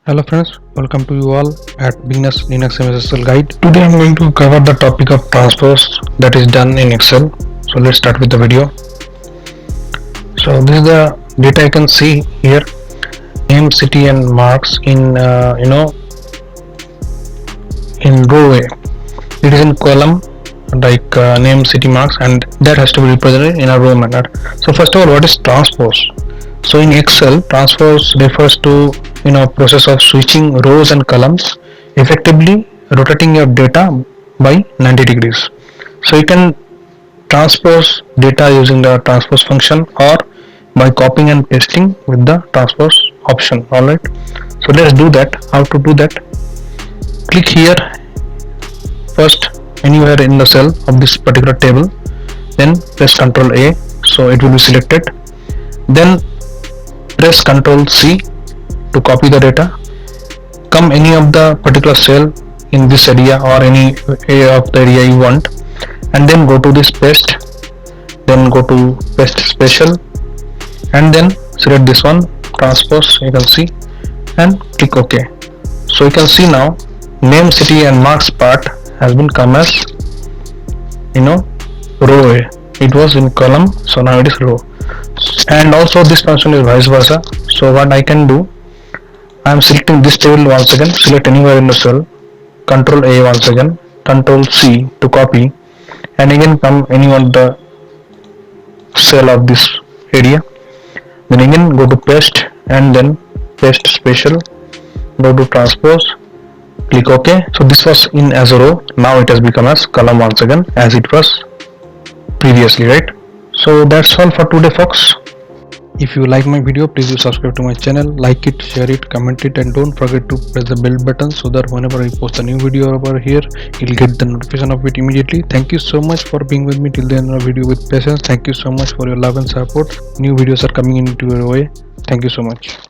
Hello friends, welcome to you all at Beginners in XML Guide. Today I'm going to cover the topic of transpose that is done in Excel. So let's start with the video. So this is the data I can see here: name, city, and marks in in row A. It is in column like name, city, marks, and that has to be represented in a row manner. So first of all, what is transpose? So in Excel, transpose refers to process of switching rows and columns, effectively rotating your data by 90 degrees. So you can transpose data using the transpose function or by copying and pasting with the transpose option. Alright, so let's do that. How to do that? Click here first anywhere in the cell of this particular table, then press Ctrl A, so it will be selected. Then press Ctrl C to copy the data. Come any of the particular cell in this area or any area of the area you want, and then go to this paste, then go to paste special, and then select this one, transpose, you can see, and click OK. So you can see now name, city, and marks part has been come as row A. It was in column, so now it is row. And also this function is vice versa. So what I can do, I am selecting this table once again, select anywhere in the cell, Ctrl A once again, Ctrl C to copy, and again come any of the cell of this area, then again go to paste and then paste special, go to transpose, click OK. So this was in as a row, now it has become as column once again as it was previously, right? So that's all for today, folks. If you like my video, please do subscribe to my channel, like it, share it, comment it, and don't forget to press the bell button so that whenever I post a new video over here, you'll get the notification of it immediately. Thank you so much for being with me till the end of the video with patience. Thank you so much for your love and support. New videos are coming into your way. Thank you so much.